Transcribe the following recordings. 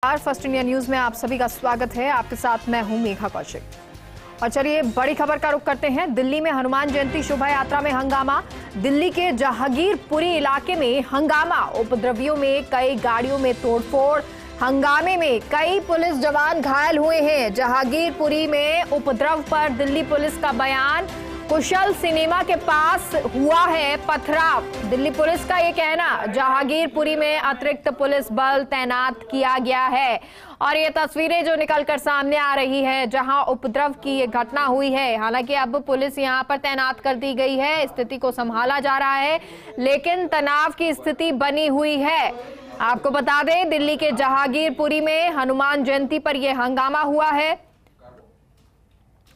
First India news में आप सभी का स्वागत है। आपके साथ मैं हूं मेघा कौशिक। और चलिए बड़ी खबर का रुख करते हैं। दिल्ली में हनुमान जयंती शोभा यात्रा में हंगामा। दिल्ली के जहांगीरपुरी इलाके में हंगामा, उपद्रवियों में कई गाड़ियों में तोड़फोड़। हंगामे में कई पुलिस जवान घायल हुए हैं। जहांगीरपुरी में उपद्रव पर दिल्ली पुलिस का बयान। कुशल सिनेमा के पास हुआ है पथराव। दिल्ली पुलिस का ये कहना, जहांगीरपुरी में अतिरिक्त पुलिस बल तैनात किया गया है। और ये तस्वीरें जो निकलकर सामने आ रही है जहां उपद्रव की ये घटना हुई है। हालांकि अब पुलिस यहां पर तैनात कर दी गई है, स्थिति को संभाला जा रहा है, लेकिन तनाव की स्थिति बनी हुई है। आपको बता दें, दिल्ली के जहांगीरपुरी में हनुमान जयंती पर यह हंगामा हुआ है।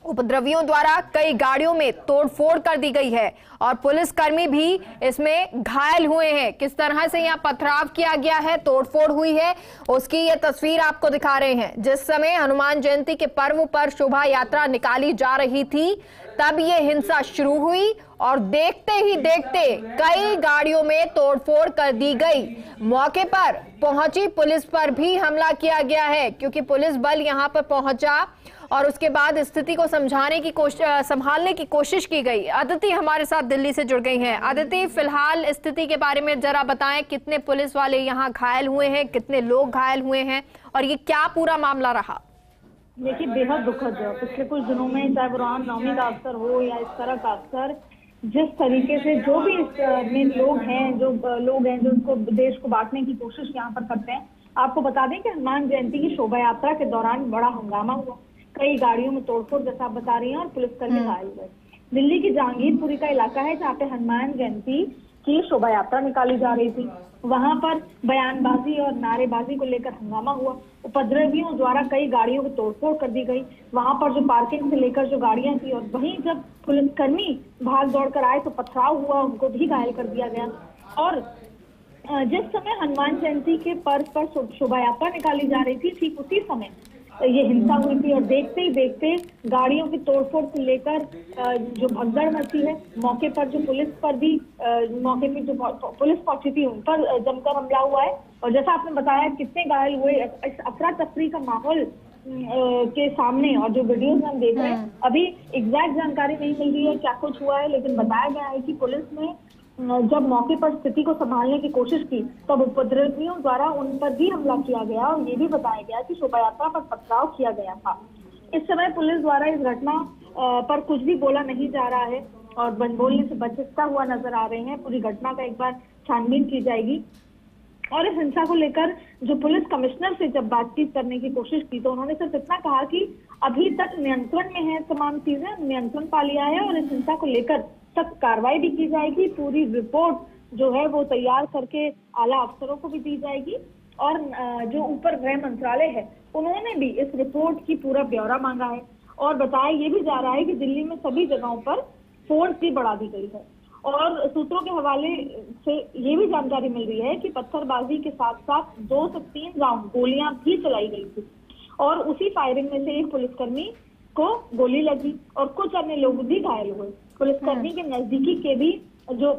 उपद्रवियों द्वारा कई गाड़ियों में तोड़फोड़ कर दी गई है और पुलिसकर्मी भी इसमें घायल हुए हैं। किस तरह से यहां पथराव किया गया है, तोड़फोड़ हुई है, उसकी ये तस्वीर आपको दिखा रहे हैं। जिस समय हनुमान जयंती के पर्व पर शोभा यात्रा निकाली जा रही थी, तब ये हिंसा शुरू हुई और देखते ही देखते कई गाड़ियों में तोड़फोड़ कर दी गई। मौके पर पहुंची पुलिस पर भी हमला किया गया है, क्योंकि पुलिस बल यहां पर पहुंचा और उसके बाद स्थिति को संभालने की कोशिश की गई। अदिति हमारे साथ दिल्ली से जुड़ गई हैं। अदिति, फिलहाल स्थिति के बारे में जरा बताएं, कितने पुलिस वाले यहाँ घायल हुए हैं, कितने लोग घायल हुए हैं और ये क्या पूरा मामला रहा? देखिए, बेहद दुखद है। पिछले कुछ दिनों में चाहे वो रामनवमी का अवसर हो या इस तरह का अवसर, जिस तरीके से जो भी इसमें लोग हैं जो उसको देश को बांटने की कोशिश यहाँ पर करते हैं। आपको बता दें कि हनुमान जयंती की शोभा यात्रा के दौरान बड़ा हंगामा हुआ, कई गाड़ियों में तोड़फोड़ जैसा आप बता रही हैं और पुलिसकर्मी घायल हुए। दिल्ली की जहांगीरपुरी का इलाका है जहाँ पे हनुमान जयंती की शोभा यात्रा निकाली जा रही थी। वहां पर बयानबाजी और नारेबाजी को लेकर हंगामा हुआ। उपद्रवियों द्वारा कई गाड़ियों को तोड़फोड़ कर दी गई। वहां पर जो पार्किंग से लेकर जो गाड़ियां थी, और वहीं जब पुलिसकर्मी भाग दौड़ कर आए तो पथराव हुआ, उनको भी घायल कर दिया गया। और जिस समय हनुमान जयंती के पर्व पर शोभा यात्रा निकाली जा रही थी, ठीक उसी समय ये हिंसा हुई थी और देखते ही देखते गाड़ियों की तोड़फोड़ से लेकर जो भगदड़ मची है, मौके पर जो पुलिस पर भी मौके पर जो पुलिस पहुंची थी उन पर जमकर हमला हुआ है। और जैसा आपने बताया कितने घायल हुए, इस अफरा तफरी का माहौल के सामने और जो वीडियोस हम देख रहे हैं, अभी एग्जैक्ट जानकारी नहीं मिल रही है क्या कुछ हुआ है, लेकिन बताया गया है कि पुलिस ने जब मौके पर स्थिति को संभालने की कोशिश की तब उपद्रवियों द्वारा उन पर भी हमला किया गया और ये भी बताया गया कि शोभा यात्रा पर पथराव किया गया था। इस समय पुलिस द्वारा इस घटना पर कुछ भी बोला नहीं जा रहा है और बोलने से बचता हुआ नजर आ रहे हैं। पूरी घटना का एक बार छानबीन की जाएगी। और इस हिंसा को लेकर जो पुलिस कमिश्नर से जब बातचीत करने की कोशिश की तो उन्होंने सिर्फ इतना कहा कि अभी तक नियंत्रण में है, तमाम चीजें नियंत्रण पा लिया है और इस हिंसा को लेकर सख्त कार्रवाई भी की जाएगी। पूरी रिपोर्ट जो है वो तैयार करके आला अफसरों को भी दी जाएगी। और जो ऊपर गृह मंत्रालय है उन्होंने भी इस रिपोर्ट की पूरा ब्यौरा मांगा है और बताया ये भी जा रहा है कि दिल्ली में सभी जगहों पर फोर्स भी बढ़ा दी गई है। और सूत्रों के हवाले से ये भी जानकारी मिल रही है कि पत्थरबाजी के साथ साथ 2 से 3 राउंड गोलियां भी चलाई गई थी और उसी फायरिंग में से एक पुलिसकर्मी को गोली लगी और कुछ अन्य लोग भी घायल हुए। पुलिसकर्मी के नजदीकी के भी जो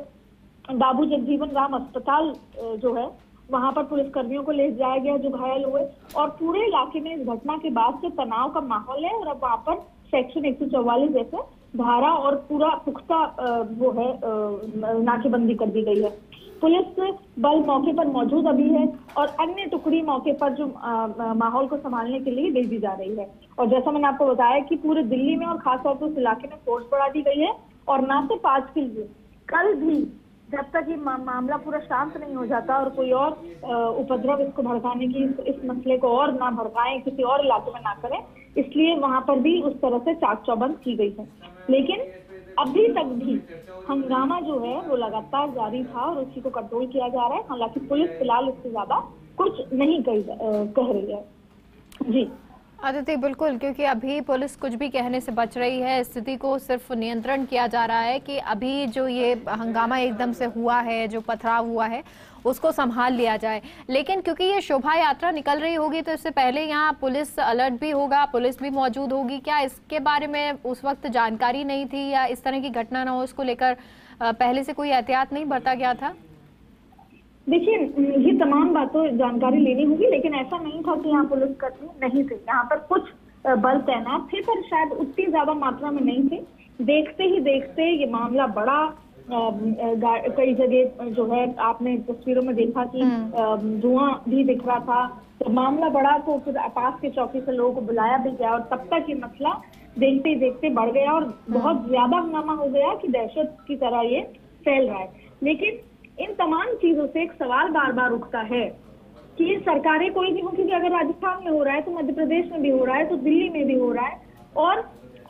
बाबू जगजीवन राम अस्पताल जो है वहां पर पुलिसकर्मियों को ले जाया गया जो घायल हुए। और पूरे इलाके में इस घटना के बाद से तनाव का माहौल है और अब वहां पर सेक्शन 144 जैसे धारा और पूरा पुख्ता वो है नाकेबंदी कर दी गई है। पुलिस बल मौके पर मौजूद अभी है और अन्य टुकड़ी मौके पर जो माहौल को संभालने के लिए भेजी जा रही है। और जैसा मैंने आपको बताया कि पूरे दिल्ली में और खासतौर पर उस इलाके में फोर्स बढ़ा दी गई है। और ना सिर्फ आज के लिए, कल भी जब तक ये मामला पूरा शांत नहीं हो जाता और कोई और उपद्रव इसको भड़काने की इस मसले को और ना भड़काएं, किसी और इलाके में ना करें, इसलिए वहां पर भी उस तरह से चाक चौबंद की गई है। लेकिन अभी तक भी हंगामा जो है वो लगातार जारी था और उसी को कंट्रोल किया जा रहा है। हालांकि पुलिस फिलहाल इससे ज्यादा कुछ नहीं कह रही है। जी आदित्य, बिल्कुल, क्योंकि अभी पुलिस कुछ भी कहने से बच रही है। स्थिति को सिर्फ नियंत्रण किया जा रहा है कि अभी जो ये हंगामा एकदम से हुआ है, जो पथराव हुआ है, उसको संभाल लिया जाए। लेकिन क्योंकि ये शोभा यात्रा निकल रही होगी तो इससे पहले यहाँ पुलिस अलर्ट भी होगा, पुलिस भी मौजूद होगी। क्या इसके बारे में उस वक्त जानकारी नहीं थी या इस तरह की घटना ना हो इसको लेकर पहले से कोई एहतियात नहीं बरता गया था? देखिए, ये तमाम बातों जानकारी लेनी होगी, लेकिन ऐसा नहीं था कि यहाँ पुलिसकर्मी नहीं थे। यहाँ पर कुछ बल तैनात थे, पर शायद उतनी ज्यादा मात्रा में नहीं थे। देखते ही देखते ये मामला बड़ा, कई जगह जो है आपने तस्वीरों में देखा कि धुआं भी दिख रहा था, तो मामला बड़ा, तो फिर पास के चौकी से लोगों को बुलाया भी गया और तब तक ये मसला देखते ही देखते बढ़ गया और बहुत ज्यादा हंगामा हो गया कि दहशत की तरह ये फैल रहा है। लेकिन इन तमाम चीजों से एक सवाल बार बार उठता है कि सरकारें कोई भी हो, क्योंकि अगर राजस्थान में हो रहा है तो मध्य प्रदेश में भी हो रहा है, तो दिल्ली में भी हो रहा है, और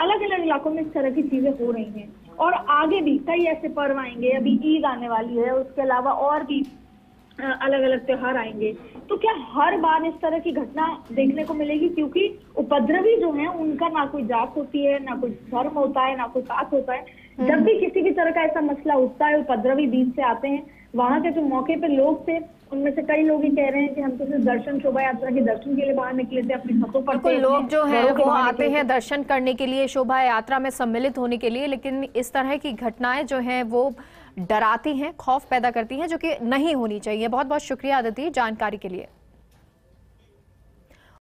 अलग अलग इलाकों में इस तरह की चीजें हो रही हैं। और आगे भी कई ऐसे पर्व आएंगे, अभी ईद आने वाली है, उसके अलावा और भी अलग अलग त्योहार आएंगे। तो क्या हर बार इस तरह की घटना देखने को मिलेगी? क्योंकि उपद्रवी जो है उनका ना कोई जात होती है, ना कोई धर्म होता है, ना कोई कास्ट होता है। जब भी किसी भी तरह का ऐसा मसला उठता है, उपद्रवी बीच से आते हैं। वहां के जो मौके पे लोग थे, उनमें से कई लोग ही कह रहे हैं कि हम तो सिर्फ दर्शन, शोभा यात्रा के दर्शन के लिए बाहर निकले थे, अपनी छतों पर थे। लोग जो है वो आते हैं दर्शन करने के लिए, शोभा यात्रा में सम्मिलित होने के लिए, लेकिन इस तरह की घटनाएं जो हैं वो डराती हैं, खौफ पैदा करती हैं, जो कि नहीं होनी चाहिए। बहुत बहुत शुक्रिया अदिति जानकारी के लिए।